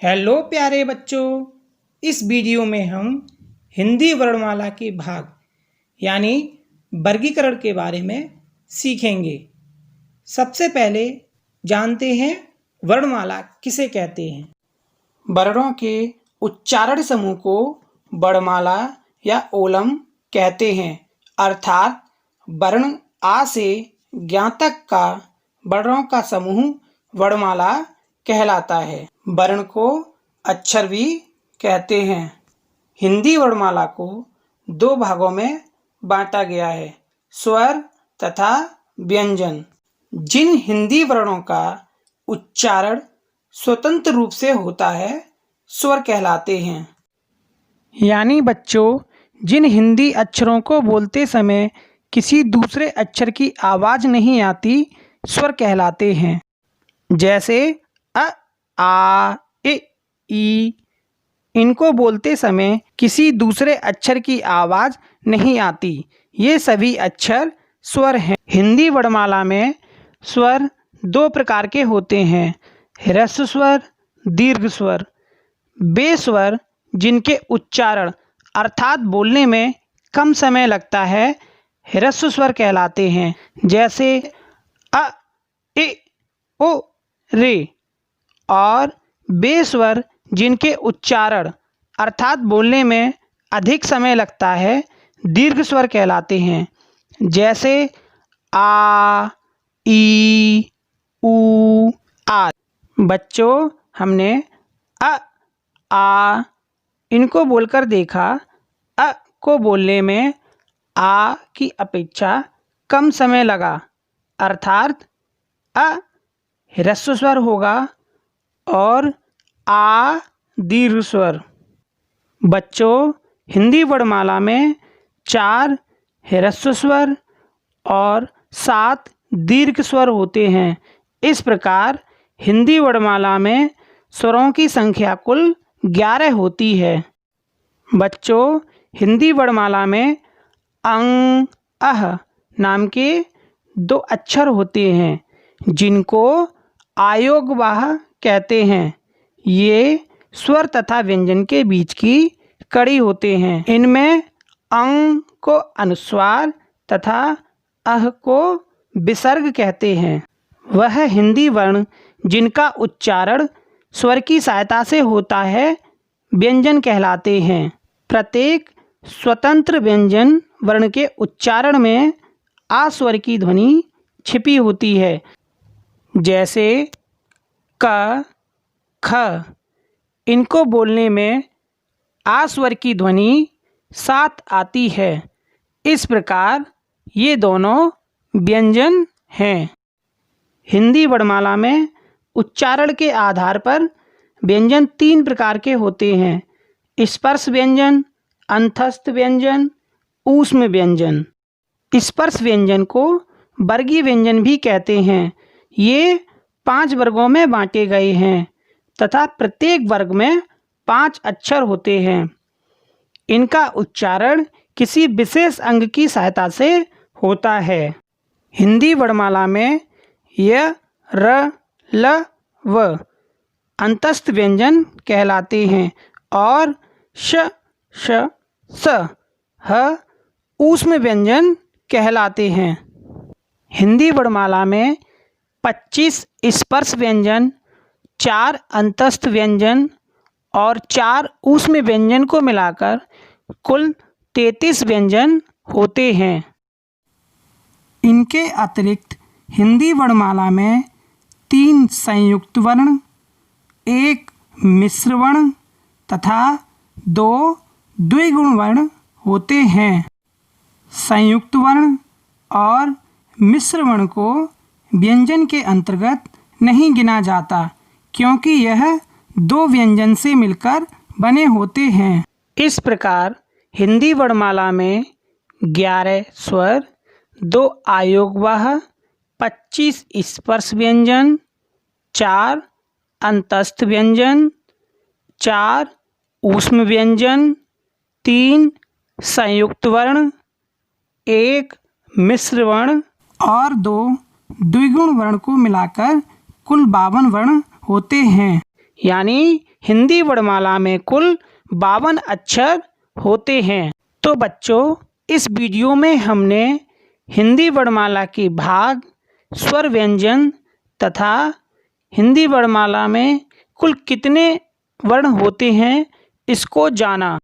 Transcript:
Hello प्यारे बच्चों, इस वीडियो में हम हिंदी वर्णमाला के भाग यानी वर्गीकरण के बारे में सीखेंगे। सबसे पहले जानते हैं वर्णमाला किसे कहते हैं। वर्णों के उच्चारण समूह को वर्णमाला या ओलम कहते हैं, अर्थात वर्ण आ से ज्ञ तक का वर्णों का समूह वर्णमाला कहलाता है। वर्ण को अक्षर भी कहते हैं। हिंदी वर्णमाला को दो भागों में बांटा गया है, स्वर तथा व्यंजन। जिन हिंदी वर्णों का उच्चारण स्वतंत्र रूप से होता है स्वर कहलाते हैं। यानी बच्चों, जिन हिंदी अक्षरों को बोलते समय किसी दूसरे अक्षर की आवाज़ नहीं आती स्वर कहलाते हैं। जैसे अ, आ, इ, ई। इनको बोलते समय किसी दूसरे अक्षर की आवाज़ नहीं आती, ये सभी अक्षर स्वर हैं। हिंदी वर्णमाला में स्वर दो प्रकार के होते हैं, ह्रस्व स्वर, दीर्घ स्वर। वे स्वर जिनके उच्चारण अर्थात बोलने में कम समय लगता है ह्रस्व स्वर कहलाते हैं। जैसे अ, इ, उ, रे। और वे स्वर जिनके उच्चारण अर्थात बोलने में अधिक समय लगता है दीर्घ स्वर कहलाते हैं। जैसे आ, ई, ऊ, आ। बच्चों, हमने अ, आ इनको बोलकर देखा। अ को बोलने में आ की अपेक्षा कम समय लगा, अर्थात अ ह्रस्व स्वर होगा और आ दीर्घ स्वर। बच्चों, हिंदी वर्णमाला में 4 ह्रस्व स्वर और 7 दीर्घ स्वर होते हैं। इस प्रकार हिंदी वर्णमाला में स्वरों की संख्या कुल 11 होती है। बच्चों, हिंदी वर्णमाला में अंग, अह नाम के 2 अक्षर होते हैं जिनको आयोगवाह कहते हैं। ये स्वर तथा व्यंजन के बीच की कड़ी होते हैं। इनमें अंग को अनुस्वार तथा अह को विसर्ग कहते हैं। वह हिंदी वर्ण जिनका उच्चारण स्वर की सहायता से होता है व्यंजन कहलाते हैं। प्रत्येक स्वतंत्र व्यंजन वर्ण के उच्चारण में आ स्वर की ध्वनि छिपी होती है। जैसे क, ख। इनको बोलने में आ स्वर की ध्वनि साथ आती है। इस प्रकार ये दोनों व्यंजन हैं। हिंदी वर्णमाला में उच्चारण के आधार पर व्यंजन 3 प्रकार के होते हैं, स्पर्श व्यंजन, अंतस्थ व्यंजन, ऊष्म व्यंजन। स्पर्श व्यंजन को वर्गीय व्यंजन भी कहते हैं। ये 5 वर्गों में बांटे गए हैं तथा प्रत्येक वर्ग में 5 अक्षर होते हैं। इनका उच्चारण किसी विशेष अंग की सहायता से होता है। हिंदी वर्णमाला में य, र, ल, व अंतस्थ व्यंजन कहलाते हैं और श, श, स, ह ऊष्म व्यंजन कहलाते हैं। हिंदी वर्णमाला में 25 स्पर्श व्यंजन, 4 अंतस्थ व्यंजन और 4 ऊष्म व्यंजन को मिलाकर कुल 33 व्यंजन होते हैं। इनके अतिरिक्त हिंदी वर्णमाला में 3 संयुक्त वर्ण, 1 मिश्र वर्ण तथा 2 द्विगुण वर्ण होते हैं। संयुक्त वर्ण और मिश्र वर्ण को व्यंजन के अंतर्गत नहीं गिना जाता क्योंकि यह 2 व्यंजन से मिलकर बने होते हैं। इस प्रकार हिंदी वर्णमाला में 11 स्वर, 2 आयोगवाह, 25 स्पर्श व्यंजन, 4 अंतस्थ व्यंजन, 4 ऊष्म व्यंजन, 3 संयुक्त वर्ण, 1 मिश्र वर्ण और 2 द्विगुण वर्ण को मिलाकर कुल 52 वर्ण होते हैं। यानी हिंदी वर्णमाला में कुल 52 अक्षर होते हैं। तो बच्चों, इस वीडियो में हमने हिंदी वर्णमाला के भाग, स्वर व्यंजन तथा हिंदी वर्णमाला में कुल कितने वर्ण होते हैं इसको जाना।